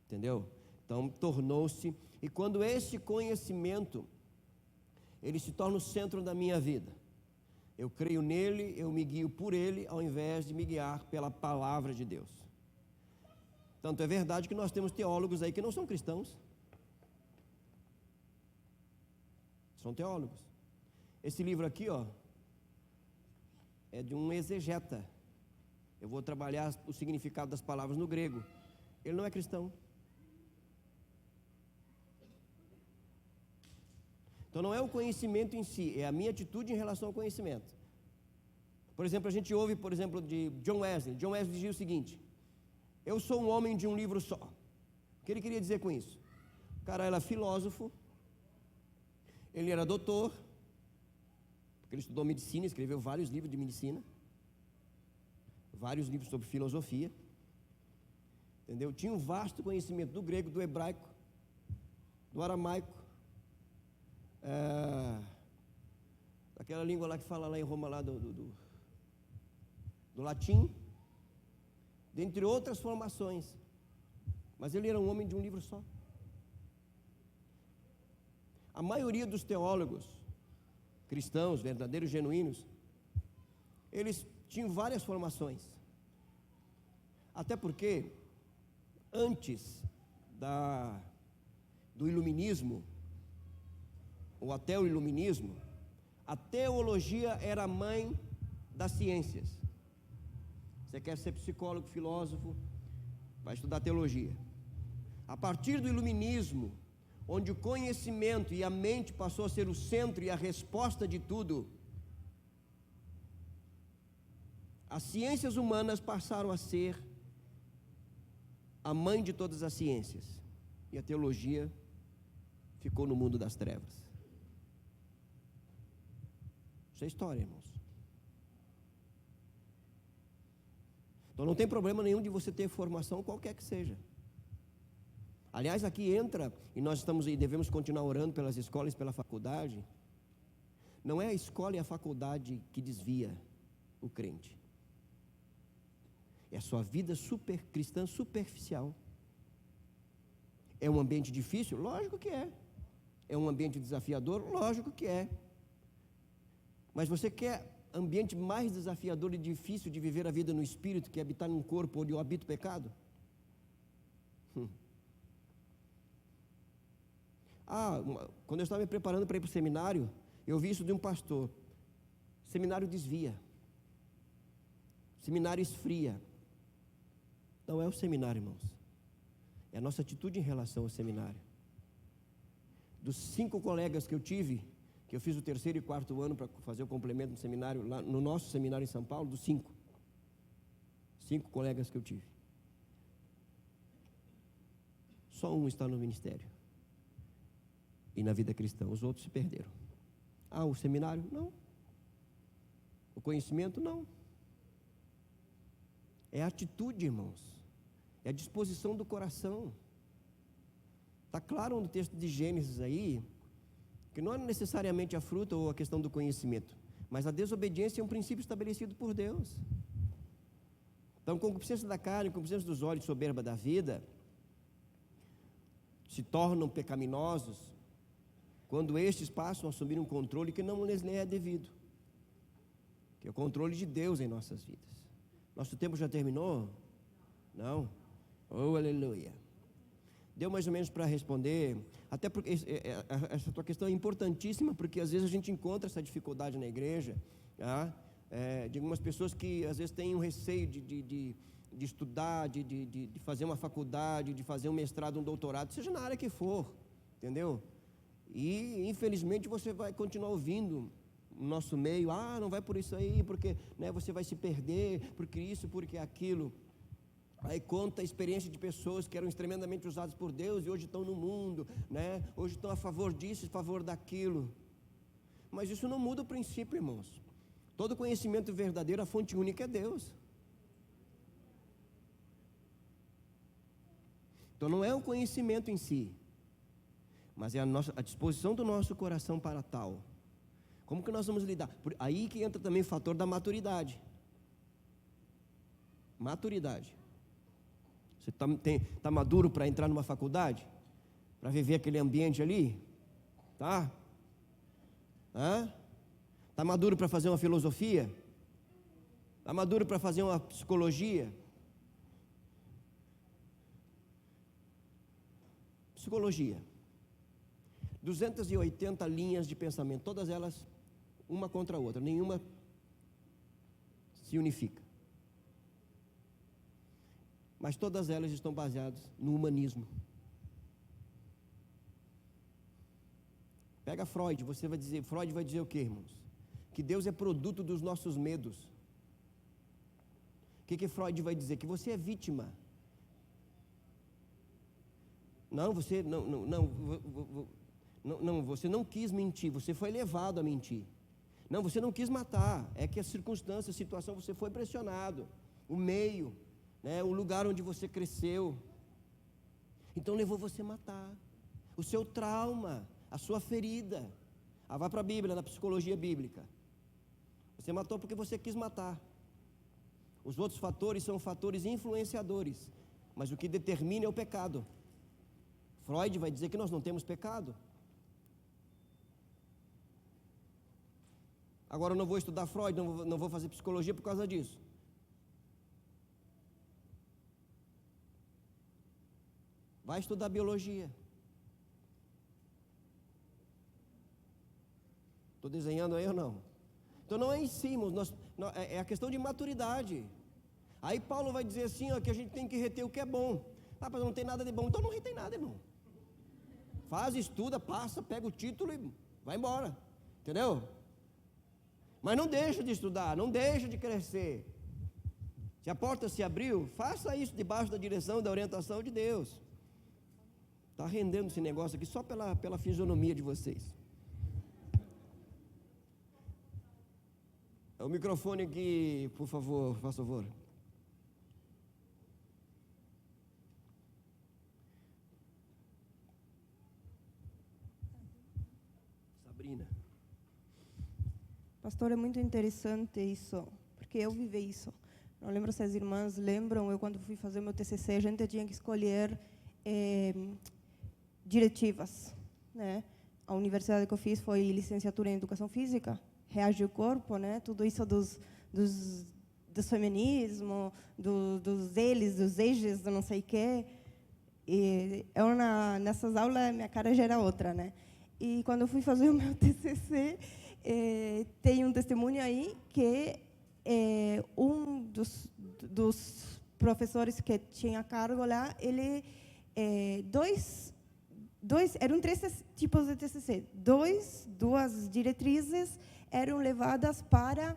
Speaker 1: Entendeu? Então, tornou-se, e quando esse conhecimento, ele se torna o centro da minha vida, eu creio nele, eu me guio por ele, ao invés de me guiar pela palavra de Deus. Tanto é verdade que nós temos teólogos aí que não são cristãos, são teólogos. Esse livro aqui, ó, é de um exegeta. Eu vou trabalhar o significado das palavras no grego. Ele não é cristão. Então não é o conhecimento em si, é a minha atitude em relação ao conhecimento. Por exemplo, a gente ouve, por exemplo, de John Wesley. John Wesley dizia o seguinte: eu sou um homem de um livro só. O que ele queria dizer com isso? O cara era filósofo, ele era doutor, porque ele estudou medicina, escreveu vários livros de medicina, vários livros sobre filosofia, entendeu? Tinha um vasto conhecimento do grego, do hebraico, do aramaico, daquela língua lá que fala lá em Roma, lá do latim, dentre outras formações. Mas ele era um homem de um livro só. A maioria dos teólogos cristãos, verdadeiros, genuínos, eles tinham várias formações. Até porque, antes do iluminismo, ou até o iluminismo, a teologia era a mãe das ciências. Você quer ser psicólogo, filósofo, vai estudar teologia. A partir do iluminismo, onde o conhecimento e a mente passou a ser o centro e a resposta de tudo, as ciências humanas passaram a ser a mãe de todas as ciências, e a teologia ficou no mundo das trevas. Isso é história, irmãos. Então não tem problema nenhum de você ter formação qualquer que seja. Aliás, aqui entra, e nós estamos aí, devemos continuar orando pelas escolas e pela faculdade. Não é a escola e a faculdade que desvia o crente. É a sua vida cristã superficial. É um ambiente difícil? Lógico que é. É um ambiente desafiador? Lógico que é. Mas você quer ambiente mais desafiador e difícil de viver a vida no espírito que habitar num corpo onde eu habito o pecado? Quando eu estava me preparando para ir para o seminário, eu vi isso de um pastor. Seminário desvia. Seminário esfria. Não é o seminário, irmãos. É a nossa atitude em relação ao seminário. Dos 5 colegas que eu tive, que eu fiz o 3º e 4º ano para fazer o complemento no seminário, lá no nosso seminário em São Paulo, dos 5 colegas que eu tive, só um está no ministério e na vida cristã, os outros se perderam. O seminário? Não. O conhecimento? Não. É a atitude, irmãos, é a disposição do coração. Está claro no texto de Gênesis aí, que não é necessariamente a fruta ou a questão do conhecimento, mas a desobediência é um princípio estabelecido por Deus. Então, concupiscência da carne, concupiscência dos olhos, soberba da vida, se tornam pecaminosos quando estes passam a assumir um controle que não lhes é devido, que é o controle de Deus em nossas vidas. Nosso tempo já terminou? Não? Oh, aleluia! Deu mais ou menos para responder, até porque essa tua questão é importantíssima, porque às vezes a gente encontra essa dificuldade na igreja, de algumas pessoas que às vezes têm um receio de estudar, de fazer uma faculdade, de fazer um mestrado, um doutorado, seja na área que for, entendeu? E infelizmente você vai continuar ouvindo no nosso meio, não vai por isso aí, porque você vai se perder, porque isso, porque aquilo. Aí conta a experiência de pessoas que eram extremamente usadas por Deus e hoje estão no mundo, hoje estão a favor disso, a favor daquilo. Mas isso não muda o princípio, irmãos. Todo conhecimento verdadeiro, a fonte única é Deus. Então não é o conhecimento em si, mas é a disposição do nosso coração para tal. Como que nós vamos lidar? Aí que entra também o fator da maturidade. Maturidade. Você está maduro para entrar numa faculdade? Para viver aquele ambiente ali? Tá? Está maduro para fazer uma filosofia? Está maduro para fazer uma psicologia? Psicologia. 280 linhas de pensamento, todas elas uma contra a outra, nenhuma se unifica. Mas todas elas estão baseadas no humanismo. Pega Freud vai dizer o quê, irmãos? Que Deus é produto dos nossos medos. O que Freud vai dizer? Que você é vítima. Não, você você não quis mentir, você foi levado a mentir. Não, você não quis matar, é que a circunstância, a situação, você foi pressionado. O meio, né, o lugar onde você cresceu. Então levou você a matar. O seu trauma, a sua ferida. Vai para a Bíblia, na psicologia bíblica. Você matou porque você quis matar. Os outros fatores são fatores influenciadores, mas o que determina é o pecado. Freud vai dizer que nós não temos pecado. Agora eu não vou estudar Freud, não vou fazer psicologia por causa disso. Vai estudar biologia. Estou desenhando aí ou não? Então não é em si, irmãos, é a questão de maturidade. Aí Paulo vai dizer assim, ó, que a gente tem que reter o que é bom. Mas não tem nada de bom, então não retém nada, irmão. Faz, estuda, passa, pega o título e vai embora. Entendeu? Mas não deixa de estudar, não deixa de crescer. Se a porta se abriu, faça isso debaixo da direção e da orientação de Deus. Está rendendo esse negócio aqui só pela fisionomia de vocês. O microfone aqui, por favor, faça favor. Sabrina.
Speaker 2: Pastor, é muito interessante isso, porque eu vivi isso. Não lembro se as irmãs lembram, eu quando fui fazer meu TCC, a gente tinha que escolher diretivas, né? A universidade que eu fiz foi licenciatura em Educação Física, Reage o Corpo, né? Tudo isso dos feminismo, dos eles, dos ejes, do não sei o quê. E eu, nessas aulas, minha cara já era outra, né? E quando eu fui fazer o meu TCC, tem um testemunho aí que um dos professores que tinha cargo lá, ele eram 3 tipos de TCC. Duas diretrizes eram levadas para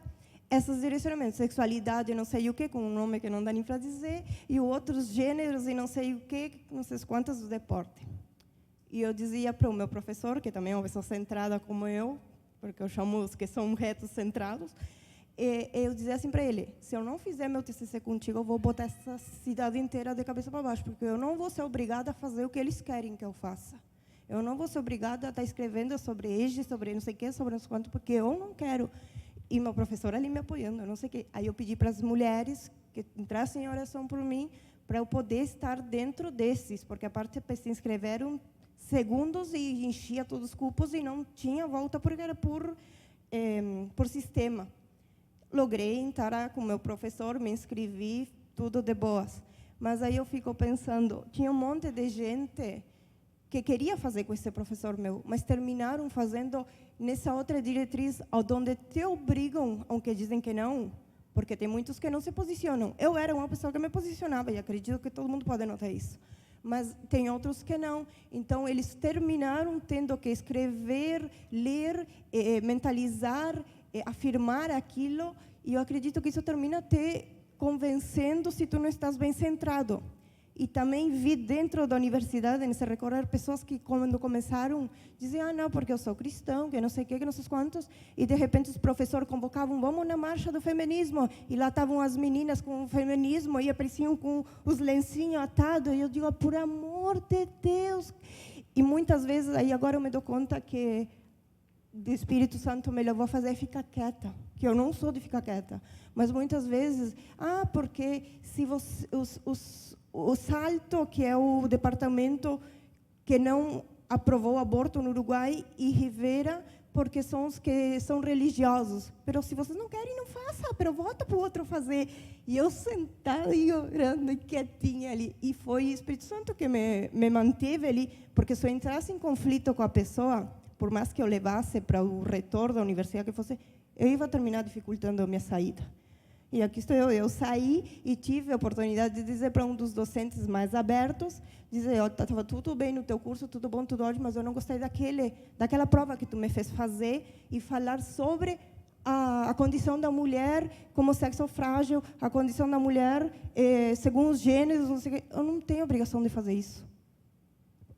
Speaker 2: esses direcionamentos, sexualidade, não sei o que, com um nome que não dá nem para dizer, e outros gêneros e não sei o que, não sei quantas do deporte. E eu dizia para o meu professor, que também é uma pessoa centrada como eu, porque eu chamo os que são retos centrados, eu dizia assim para ele, se eu não fizer meu TCC contigo, eu vou botar essa cidade inteira de cabeça para baixo, porque eu não vou ser obrigada a fazer o que eles querem que eu faça. Eu não vou ser obrigada a estar escrevendo sobre EJE, sobre não sei o que, sobre não sei quanto, porque eu não quero. E meu professor ali me apoiando, eu não sei o que. Aí eu pedi para as mulheres que entrassem em oração por mim, para eu poder estar dentro desses, porque a parte de se inscreveram segundos e enchia todos os cupos e não tinha volta, porque era por sistema. Logrei entrar com o meu professor, me inscrevi, tudo de boas. Mas aí eu fico pensando, tinha um monte de gente que queria fazer com esse professor meu, mas terminaram fazendo nessa outra diretriz, onde te obrigam, aunque dizem que não, porque tem muitos que não se posicionam. Eu era uma pessoa que me posicionava, e acredito que todo mundo pode notar isso. Mas tem outros que não. Então, eles terminaram tendo que escrever, ler, mentalizar, afirmar aquilo, e eu acredito que isso termina te convencendo se tu não estás bem centrado. E também vi dentro da universidade, nesse recorrer, pessoas que, quando começaram, diziam, não, porque eu sou cristão, que não sei o que não sei quantos, e de repente os professores convocavam, vamos na marcha do feminismo, e lá estavam as meninas com o feminismo, e apareciam com os lencinhos atados, e eu digo, por amor de Deus. E muitas vezes, aí agora eu me dou conta que o Espírito Santo me levou a fazer ficar quieta, que eu não sou de ficar quieta, mas muitas vezes, porque se você, o Salto, que é o departamento que não aprovou o aborto no Uruguai, e Rivera, porque são os que são religiosos. Mas se vocês não querem, não faça, mas volta para o outro fazer. E eu sentada e orando, e quietinha ali. E foi o Espírito Santo que me manteve ali, porque se eu entrasse em conflito com a pessoa, por mais que eu levasse para o retorno da universidade que fosse, eu ia terminar dificultando a minha saída. E aqui estou eu saí e tive a oportunidade de dizer para um dos docentes mais abertos, dizer, estava tudo bem no teu curso, tudo bom, tudo ótimo, mas eu não gostei daquela prova que tu me fez fazer, e falar sobre a condição da mulher como sexo frágil, a condição da mulher segundo os gêneros, não sei o quê. Eu não tenho obrigação de fazer isso.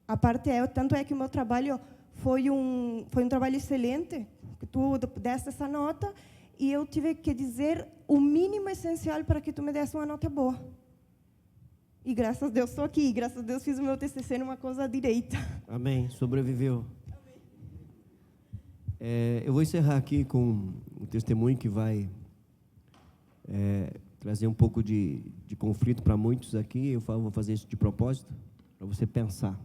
Speaker 2: A parte tanto é que o meu trabalho foi um trabalho excelente, que tu deste essa nota, e eu tive que dizer o mínimo essencial para que tu me desse uma nota boa. E graças a Deus estou aqui, e graças a Deus fiz o meu TCC numa coisa direita.
Speaker 1: Amém. Sobreviveu. Eu vou encerrar aqui com um testemunho que vai trazer um pouco de conflito para muitos aqui. Eu vou fazer isso de propósito, para você pensar.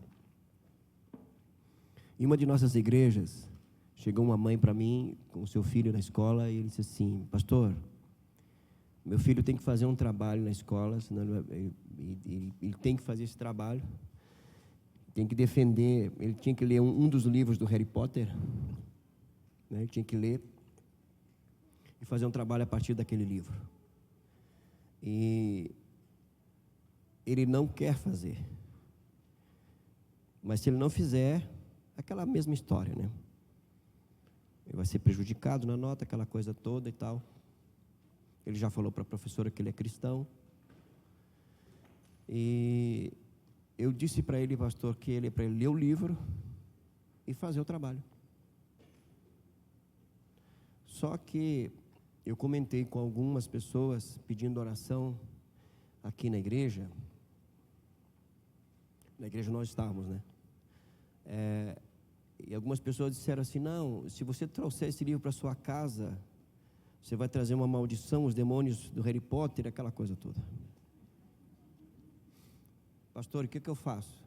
Speaker 1: Em uma de nossas igrejas, chegou uma mãe para mim, com o seu filho na escola, e ele disse assim, pastor, meu filho tem que fazer um trabalho na escola, senão ele tem que fazer esse trabalho, tem que defender, ele tinha que ler um dos livros do Harry Potter, né, ele tinha que ler e fazer um trabalho a partir daquele livro. E ele não quer fazer. Mas se ele não fizer, aquela mesma história, né? Ele vai ser prejudicado na nota, aquela coisa toda e tal. Ele já falou para a professora que ele é cristão. E eu disse para ele, pastor, que para ele ler o livro e fazer o trabalho. Só que eu comentei com algumas pessoas pedindo oração aqui na igreja. Na igreja nós estávamos, né? E algumas pessoas disseram assim, não, se você trouxer esse livro para sua casa, você vai trazer uma maldição, os demônios do Harry Potter, aquela coisa toda. Pastor, o que eu faço?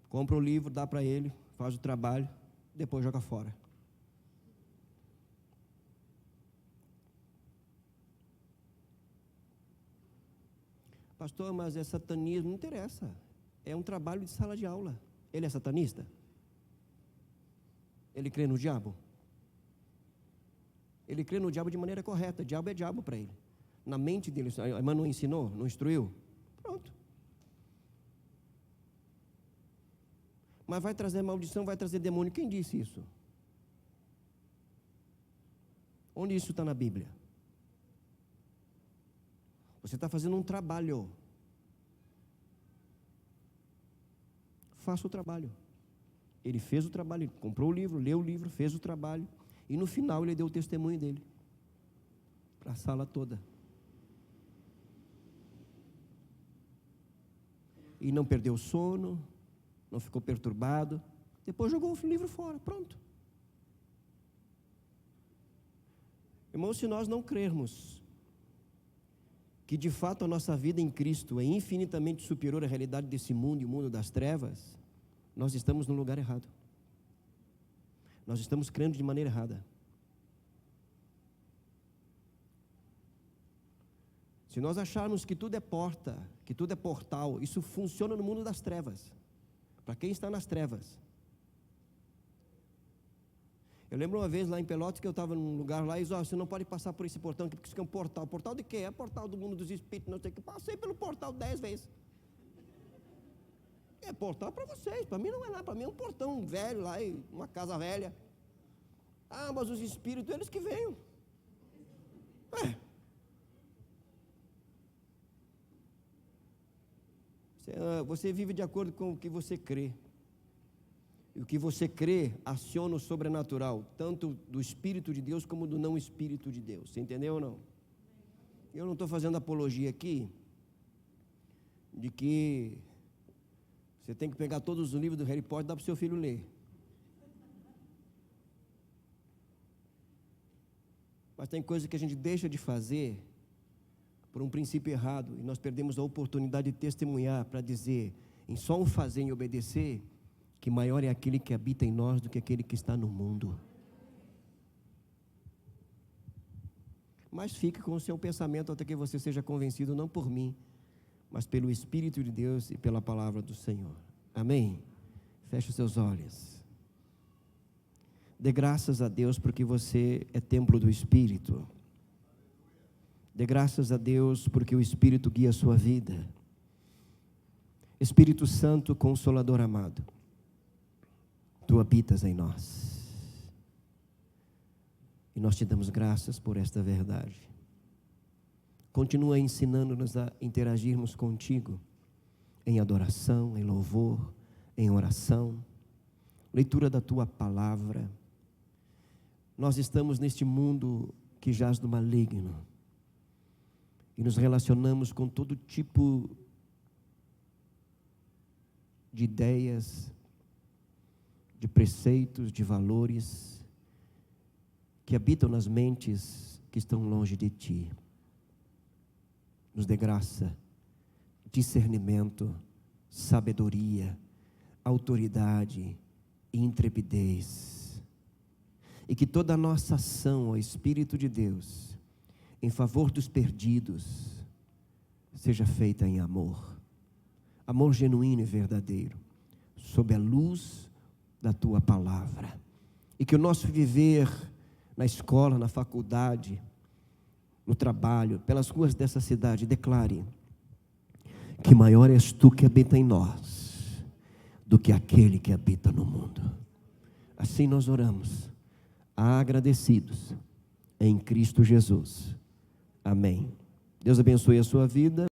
Speaker 1: Compra o livro, dá para ele, faz o trabalho, depois joga fora. Pastor, mas é satanismo, não interessa. É um trabalho de sala de aula. Ele é satanista? Ele crê no diabo? Ele crê no diabo de maneira correta. Diabo é diabo para ele. Na mente dele, a irmã não ensinou, não instruiu. Pronto. Mas vai trazer maldição, vai trazer demônio. Quem disse isso? Onde isso está na Bíblia? Você está fazendo um trabalho. Faça o trabalho. Ele fez o trabalho, ele comprou o livro, leu o livro, fez o trabalho. E no final ele deu o testemunho dele para a sala toda. E não perdeu o sono, não ficou perturbado. Depois jogou o livro fora, pronto. Irmãos, se nós não crermos que de fato a nossa vida em Cristo é infinitamente superior à realidade desse mundo e o mundo das trevas, nós estamos no lugar errado. Nós estamos crendo de maneira errada. Se nós acharmos que tudo é porta, que tudo é portal, isso funciona no mundo das trevas. Para quem está nas trevas. Eu lembro uma vez lá em Pelotas que eu estava num lugar lá e disse, você não pode passar por esse portão aqui, porque isso aqui é um portal. Portal de quê? É portal do mundo dos espíritos, não sei o que. Passei pelo portal 10 vezes. É portal para vocês, para mim não é nada, para mim é um portão velho lá, uma casa velha. Ah, mas os espíritos, eles que venham. Você vive de acordo com o que você crê. E o que você crê aciona o sobrenatural, tanto do Espírito de Deus como do não Espírito de Deus. Você entendeu ou não? Eu não estou fazendo apologia aqui de que você tem que pegar todos os livros do Harry Potter e dar para o seu filho ler. Mas tem coisa que a gente deixa de fazer por um princípio errado, e nós perdemos a oportunidade de testemunhar para dizer, em só um fazer e obedecer, que maior é aquele que habita em nós do que aquele que está no mundo. Mas fique com o seu pensamento até que você seja convencido, não por mim, mas pelo Espírito de Deus e pela palavra do Senhor. Amém? Feche os seus olhos. Dê graças a Deus porque você é templo do Espírito. Dê graças a Deus porque o Espírito guia a sua vida. Espírito Santo, Consolador amado, Tu habitas em nós. E nós te damos graças por esta verdade. Continua ensinando-nos a interagirmos contigo em adoração, em louvor, em oração, leitura da Tua palavra. Nós estamos neste mundo que jaz do maligno e nos relacionamos com todo tipo de ideias, de preceitos, de valores que habitam nas mentes que estão longe de Ti. Nos dê graça, discernimento, sabedoria, autoridade e intrepidez. E que toda a nossa ação ao Espírito de Deus, em favor dos perdidos, seja feita em amor. Amor genuíno e verdadeiro, sob a luz da Tua palavra. E que o nosso viver na escola, na faculdade, no trabalho, pelas ruas dessa cidade, declare que maior és Tu que habita em nós do que aquele que habita no mundo. Assim nós oramos, agradecidos em Cristo Jesus. Amém. Deus abençoe a sua vida.